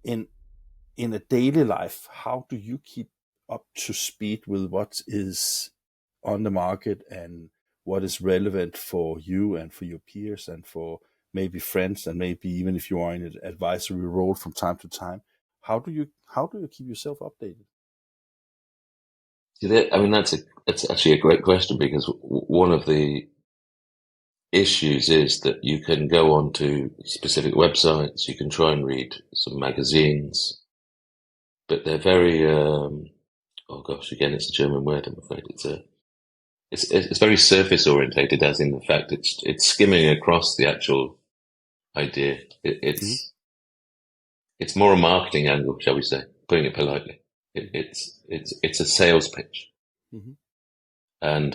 in a daily life, how do you keep up to speed with what is on the market and what is relevant for you and for your peers and for maybe friends, and maybe even if you are in an advisory role from time to time? How do you keep yourself updated? I mean, that's actually a great question, because one of the issues is that you can go onto specific websites, you can try and read some magazines, but they're very, oh gosh, again, it's a German word, I'm afraid. It's very surface orientated, as in the fact it's skimming across the actual idea. Mm-hmm. It's more a marketing angle, shall we say, putting it politely. It's a sales pitch. Mm-hmm. And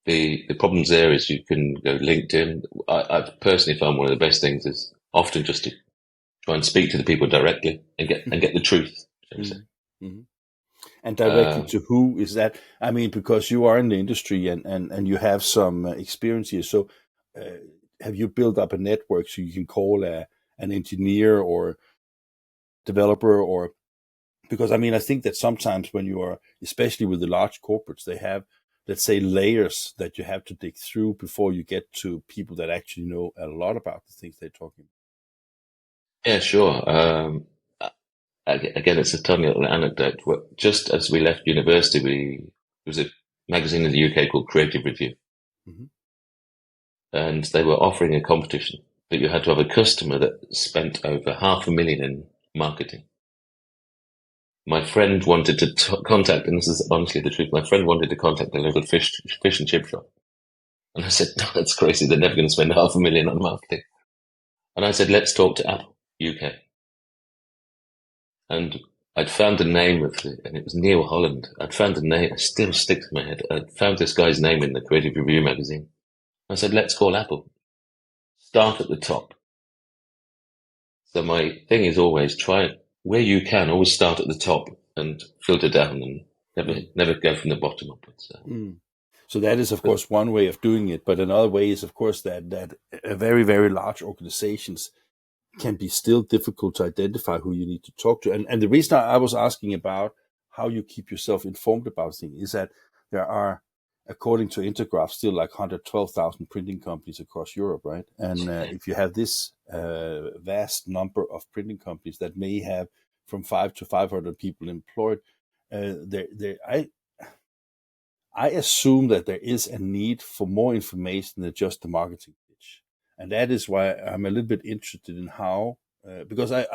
the problems there is you can go LinkedIn. I've personally found one of the best things is often just to try and speak to the people directly and get the truth, shall we say. Mm-hmm. Mm-hmm. And directly Um, to who is that? I mean, because you are in the industry and you have some experience here. So have you built up a network so you can call an engineer or developer? Or because I mean, I think that sometimes when you are, especially with the large corporates, they have, let's say, layers that you have to dig through before you get to people that actually know a lot about the things they're talking yeah, sure. Again, it's a tiny little anecdote. Just as we left university, there was a magazine in the UK called Creative Review, about. Hmm. and they were offering a competition, but you had to have a customer that spent over 500,000 in marketing. My friend wanted to contact, and this is honestly the truth, my friend wanted to contact a local fish and chip shop. And I said, no, that's crazy. They're never going to spend 500,000 on marketing. And I said, let's talk to Apple UK. And I'd found the name and it was Neil Holland. I'd found the name, it still sticks in my head. I'd found this guy's name in the Creative Review magazine. I said, let's call Apple. Start at the top. So my thing is always try where you can, always start at the top and filter down and never go from the bottom upwards. Mm. So that is, of But course, one way of doing it. But another way is, of course, that very, very large organizations can be still difficult to identify who you need to talk to. And the reason I was asking about how you keep yourself informed about things is that there are, according to Intergraph, still like 112,000 printing companies across Europe, right? And if you have this vast number of printing companies that may have from 5 to 500 people employed, I assume that there is a need for more information than just the marketing pitch, and that is why I'm a little bit interested in how, because I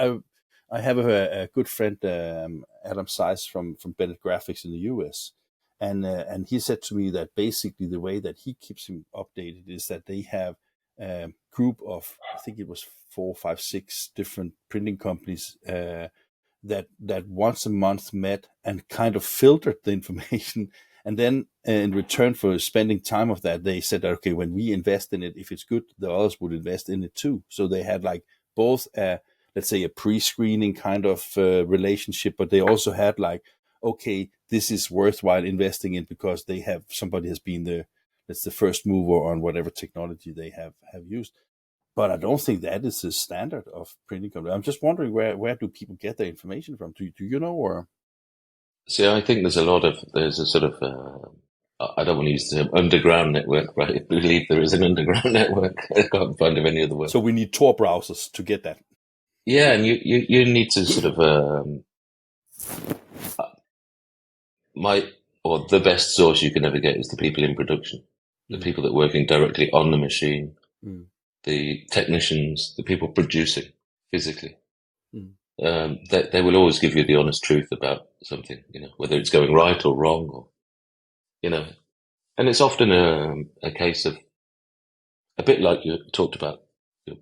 have a good friend, Adam Size from Bennett Graphics in the US, and he said to me that basically the way that he keeps him updated is that they have a group of, I think it was 4, 5, 6 different printing companies that once a month met and kind of filtered the information. And then in return for spending time of that, they said, okay, when we invest in it, if it's good, the others would invest in it too. So they had like both, let's say, a pre-screening kind of relationship, but they also had like, okay, this is worthwhile investing in because they have, somebody has been that's the first mover on whatever technology they have used. But I don't think that is the standard of printing company. I'm just wondering where do people get their information from? Do you know, or? see, I think there's a sort of, I don't want to use the term underground network, but I believe there is an underground network. I can't find of any other word. So we need Tor browsers to get that. Yeah, and you need to sort of, the best source you can ever get is the people in production, the Mm, people that are working directly on the machine, mm, the technicians, the people producing physically. mm, They will always give you the honest truth about something, whether it's going right or wrong, or you know, and it's often a case of a bit like you talked about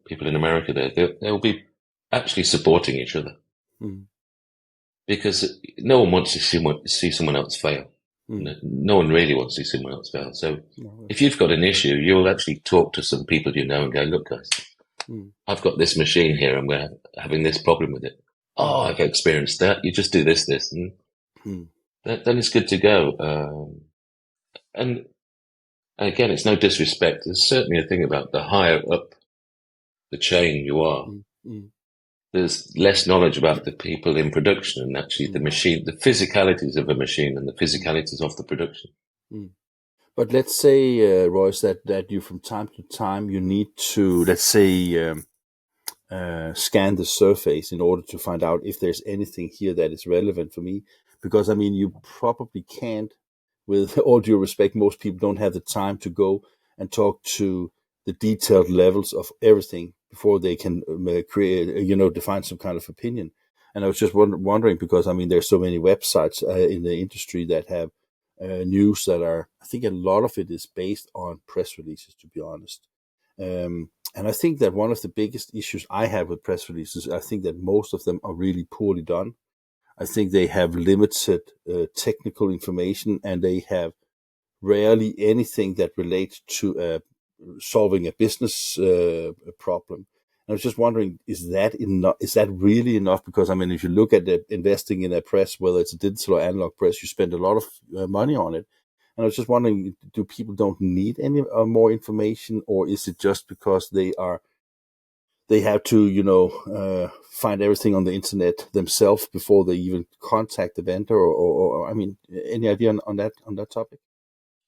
people in America. They'll be actually supporting each other mm, because no one wants to see someone else fail. mm. No one really wants to see someone else fail. So No, if that's, you've got an issue, you'll actually talk to some people and go, look, guys, mm, I've got this machine here and we're having this problem with it. mm, Oh, I've experienced that. You just do this, and mm, then it's good to go. And again, it's no disrespect. There's certainly a thing about the higher up the chain you are, mm, mm, there's less knowledge about the people in production and actually the mm, machine, the physicalities of a machine and the mm, physicalities of the production. mm. But let's say, Royce, that you from time to time you need to, let's say, scan the surface in order to find out if there's anything here that is relevant for me. Because I mean, you probably can't, with all due respect, most people don't have the time to go and talk to the detailed levels of everything before they can create, define some kind of opinion. And I was just wondering because I mean, there's so many websites in the industry that have news that are, I think a lot of it is based on press releases, to be honest. And I think that one of the biggest issues I have with press releases, I think that most of them are really poorly done. I think they have limited technical information and they have rarely anything that relates to solving a business problem. I was just wondering, is that enough? Is that really enough? Because I mean, if you look at investing in a press, whether it's a digital or analog press, you spend a lot of money on it. And I was just wondering, do people don't need any more information, or is it just because they have to, find everything on the internet themselves before they even contact the vendor, or I mean, any idea on that topic?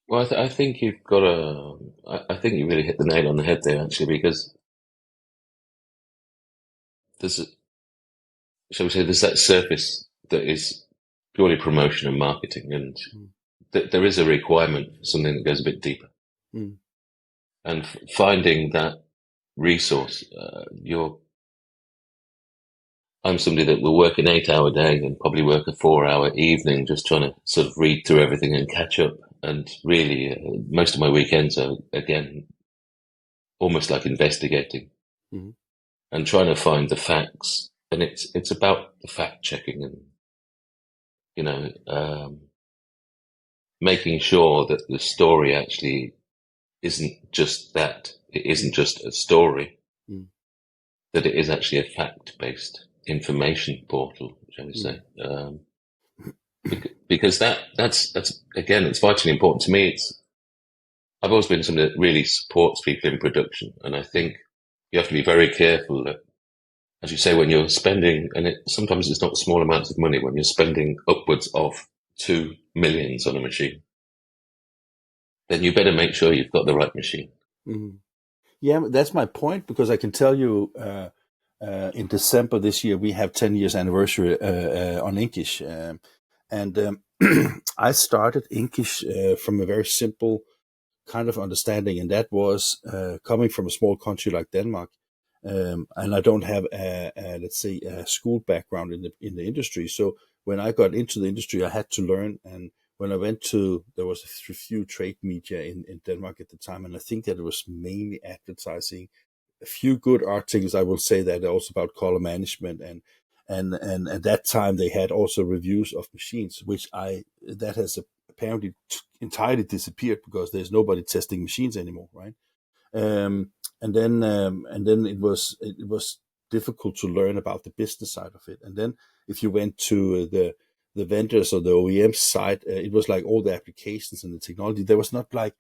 Well, I think you've got I think you really hit the nail on the head there, actually, because there's, shall we say, there's that surface that is purely promotion and marketing, and Mm, there is a requirement for something that goes a bit deeper. mm, And finding that resource, I'm somebody that will work an 8 hour day and probably work a 4 hour evening, just trying to sort of read through everything and catch up. And really, most of my weekends are, again, almost like investigating mm, and trying to find the facts. And it's about the fact checking and, you know, making sure that the story actually isn't just that. It isn't just a story, mm, that it is actually a fact-based information portal, shall we mm, say? Because that's again, it's vitally important to me. I've always been somebody that really supports people in production, and I mm, think you have to be very careful that, as you say, when you're spending, and sometimes it's not small amounts of money, when you're spending upwards of 2 millions on a machine, then you better make sure you've got the right machine. mm. Yeah, that's my point because I can tell you, in December this year we have 10 years anniversary on Inkish, and I started Inkish from a very simple kind of understanding, and that was coming from a small country like Denmark, and I don't have let's say a school background in the industry. So when I got into the industry, I had to learn. And when I went to, there was a few trade media in Denmark at the time, and I think that it was mainly advertising. A few good articles, I will say, that also about color management, and at that time they had also reviews of machines, which I that has apparently entirely disappeared because there's nobody testing machines anymore, right? Um, and then it was difficult to learn about the business side of it. And then if you went to the vendors or the OEM side, it was like all the applications and the technology. There was not like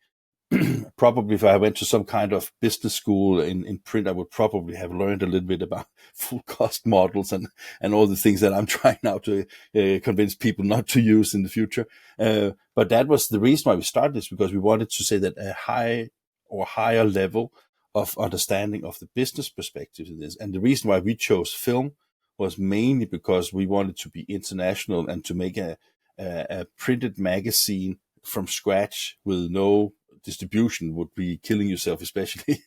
probably if I went to some kind of business school in print, I would probably have learned a little bit about full cost models and all the things that I'm trying now to convince people not to use in the future. But that was the reason why we started this, because we wanted to say that a high or higher level of understanding of the business perspective in this. And the reason why we chose film was mainly because we wanted to be international and to make a printed magazine from scratch with no distribution would be killing yourself, especially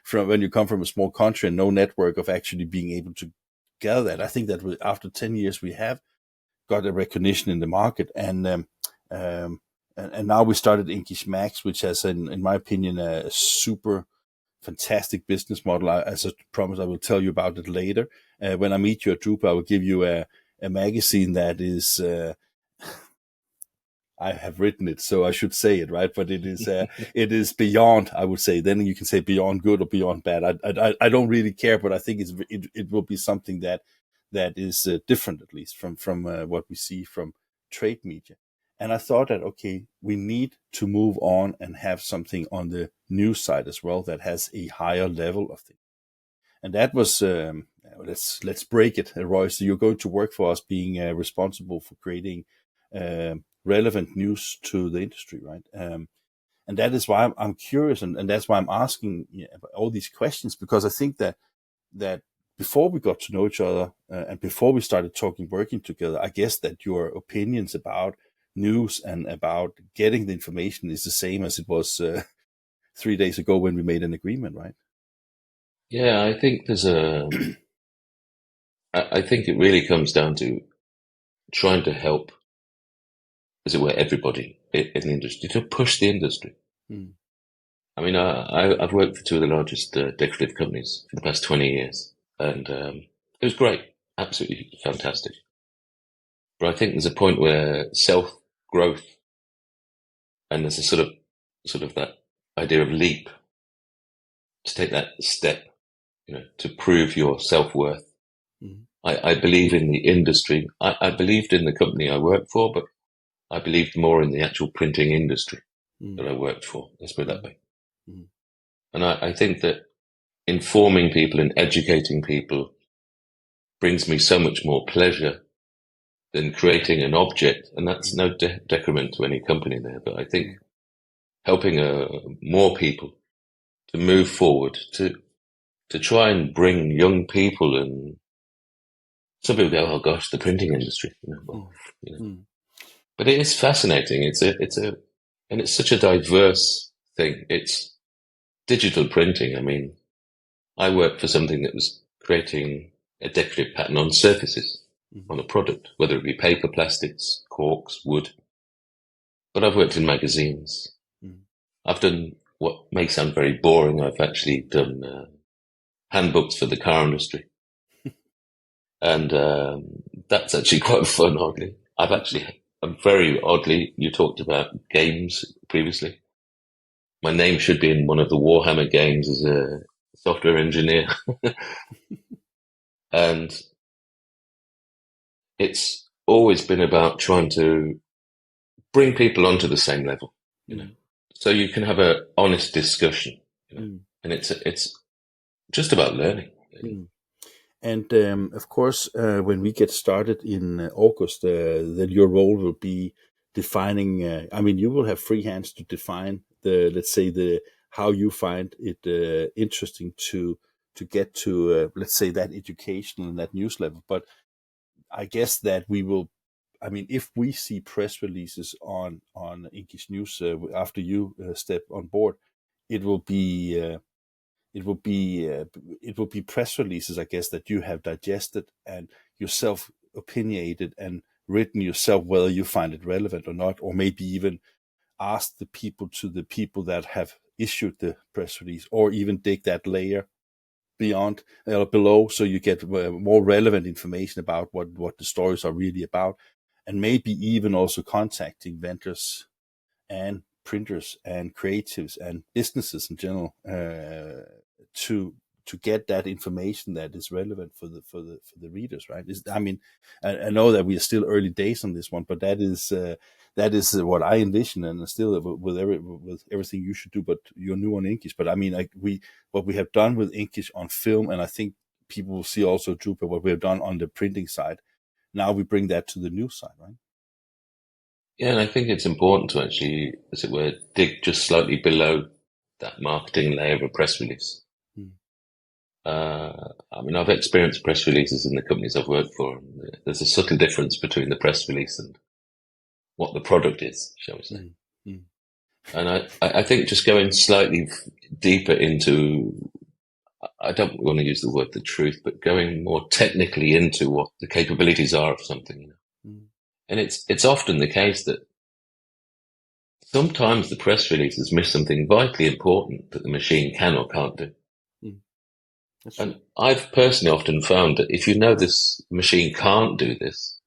from when you come from a small country and no network of actually being able to gather that. I think that after 10 years, we have got a recognition in the market. Um, and now we started Inkish Max, which has, in my opinion, a super fantastic business model. As I promised, I will tell you about it later. When I meet you at Drupa, I will give you a magazine that is I have written it, so I should say it, right? But it is beyond, I would say. Then you can say beyond good or beyond bad. I don't really care, but I think it will be something that is different, at least from what we see from trade media. And I thought that okay, we need to move on and have something on the news side as well that has a higher level of things. And that was let's break it, Royce. So you're going to work for us, being responsible for creating relevant news to the industry, right? And that is why I'm curious, and that's why I'm asking all these questions, because I think that before we got to know each other and before we started working together, I guess that your opinions about news and about getting the information is the same as it was 3 days ago when we made an agreement, right? Yeah, I think I think it really comes down to trying to help, as it were, everybody in the industry to push the industry. Mm. I mean, I've worked for two of the largest decorative companies for the past 20 years, and it was great, absolutely fantastic. But I think there's a point where self-growth, and there's a sort of that idea of leap, to take that step, to prove your self-worth. Mm. I believe in the industry. I believed in the company I worked for, but I believed more in the actual printing industry that I worked for. Let's put it that way. Mm. And I think that informing people and educating people brings me so much more pleasure than creating an object. And that's no decrement to any company there. But I think helping more people to move forward, to try and bring young people, and some people go, "Oh gosh, the printing industry." But it is fascinating. And it's such a diverse thing. It's digital printing. I mean, I worked for something that was creating a decorative pattern on surfaces, on a product, whether it be paper, plastics, corks, wood. But I've worked in magazines. I've done what may sound very boring. I've actually done handbooks for the car industry. And that's actually quite fun, oddly. Very oddly, you talked about games previously. My name should be in one of the Warhammer games as a software engineer. And it's always been about trying to bring people onto the same level, so you can have an honest discussion, and it's just about learning. And of course, when we get started in August, then your role will be defining. I mean, you will have free hands to define let's say, how you find it interesting to get to, let's say, that educational and that news level. But I guess that we will. I mean, if we see press releases on INKISH.NEWS after you step on board, it will be. It will be press releases, I guess, that you have digested and yourself opinionated and written yourself, whether you find it relevant or not, or maybe even ask the people that have issued the press release, or even dig that layer beyond or below, so you get more relevant information about what the stories are really about, and maybe even also contacting vendors and printers and creatives and businesses in general to get that information that is relevant for the readers, right? I mean, I know that we are still early days on this one, but that is what I envision, and still with everything you should do. But you're new on Inkish, but I mean, what we have done with Inkish on film, and I think people will see also, Drupa, what we have done on the printing side. Now we bring that to the news side, right? Yeah, and I think it's important to actually, as it were, dig just slightly below that marketing layer of a press release. I mean, I've experienced press releases in the companies I've worked for. And there's a subtle difference between the press release and what the product is, shall we say. And I think just going slightly deeper into, I don't want to use the word the truth, but going more technically into what the capabilities are of something. And it's often the case that sometimes the press releases miss something vitally important that the machine can or can't do. And I've personally often found that if you know this machine can't do this,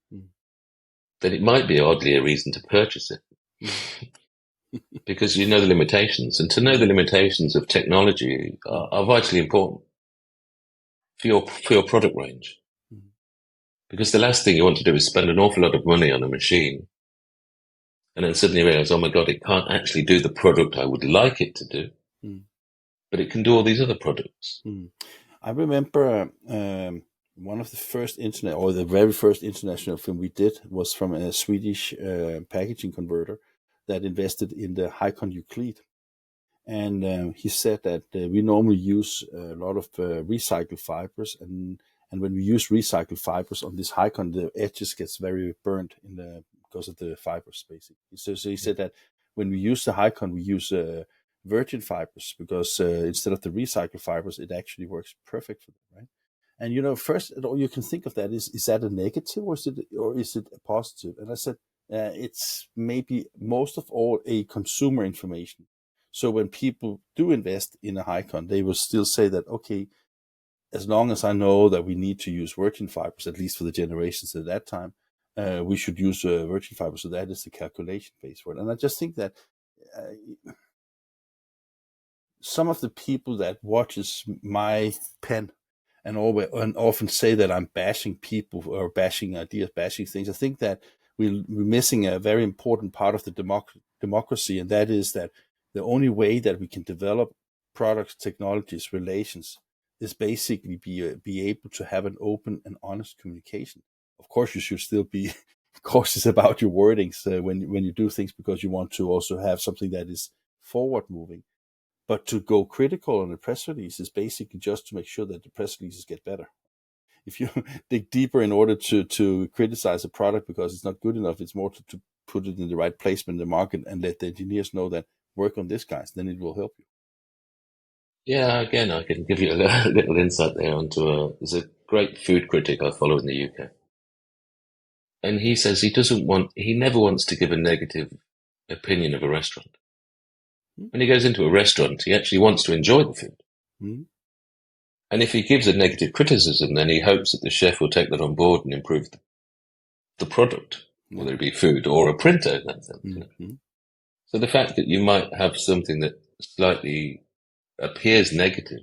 then it might be oddly a reason to purchase it. Because you know the limitations. And to know the limitations of technology are vitally important for your product range. Because the last thing you want to do is spend an awful lot of money on a machine and then suddenly realize, oh my God, it can't actually do the product I would like it to do, but it can do all these other products. I remember one of the first internet, or the very first international film we did, was from a Swedish packaging converter that invested in the Hicon Euclid. And he said that we normally use a lot of recycled fibers, and when we use recycled fibers on this Hicon, the edges gets very burnt because of the fibers, basically. So he said that when we use the Hicon, we use virgin fibers, because instead of the recycled fibers, it actually works perfect for them, right? And first all you can think of that is that a negative, or is it a positive? And I said it's maybe most of all a consumer information. So when people do invest in a Hicon, they will still say that, okay, as long as I know that we need to use virgin fibers, at least for the generations at that time, we should use virgin fibers. So that is the calculation base for it. And I just think that some of the people that watches my pen and often say that I'm bashing people or bashing ideas, bashing things, I think that we're missing a very important part of the democracy, and that is that the only way that we can develop products, technologies, relations is basically be able to have an open and honest communication. Of course, you should still be cautious about your wordings when you do things, because you want to also have something that is forward moving. But to go critical on the press release is basically just to make sure that the press releases get better. If you dig deeper in order to criticize a product because it's not good enough, it's more to put it in the right placement in the market and let the engineers know that work on this, guys, then it will help you. Yeah, again, I can give you a little insight there there's a great food critic I follow in the UK. And he says he never wants to give a negative opinion of a restaurant. When he goes into a restaurant, he actually wants to enjoy the food. Mm. And if he gives a negative criticism, then he hopes that the chef will take that on board and improve the product, whether it be food or a printer in that sense. Mm-hmm. So the fact that you might have something that slightly appears negative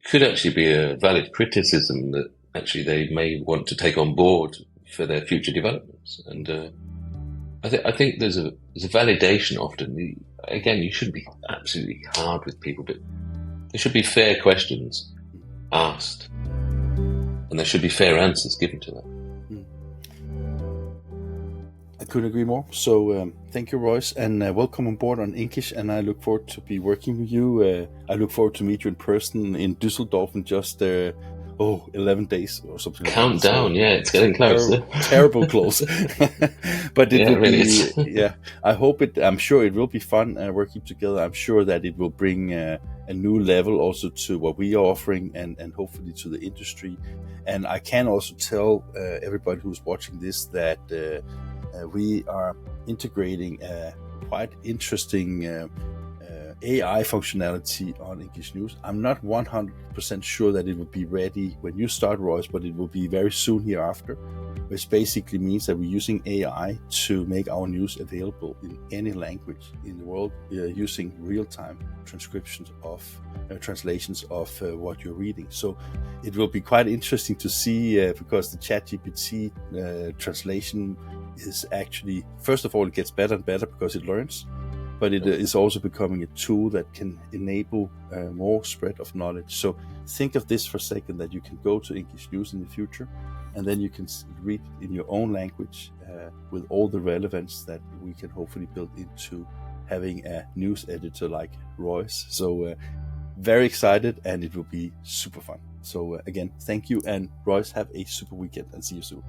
could actually be a valid criticism that actually they may want to take on board for their future developments. And I think there's a validation often. Again, you shouldn't be absolutely hard with people, but there should be fair questions asked, and there should be fair answers given to that. I couldn't agree more. So thank you, Royce, and welcome on board on INKISH. And I look forward to be working with you. I look forward to meet you in person in Düsseldorf in just 11 days or something. Countdown, yeah, it's getting close. Terrible close. But it will really be, yeah, I'm sure it will be fun working together. I'm sure that it will bring a new level also to what we are offering and hopefully to the industry. And I can also tell everybody who's watching this that we are integrating a quite interesting AI functionality on INKISH.NEWS. I'm not 100% sure that it will be ready when you start, Royce, but it will be very soon hereafter, which basically means that we're using AI to make our news available in any language in the world, using real-time transcriptions of translations of what you're reading. So it will be quite interesting to see because the ChatGPT translation is actually, first of all, it gets better and better because it learns. But it is also becoming a tool that can enable more spread of knowledge. So think of this for a second, that you can go to INKISH.NEWS in the future, and then you can read in your own language with all the relevance that we can hopefully build into having a news editor like Royce. So very excited, and it will be super fun. So again, thank you, and Royce, have a super weekend and see you soon.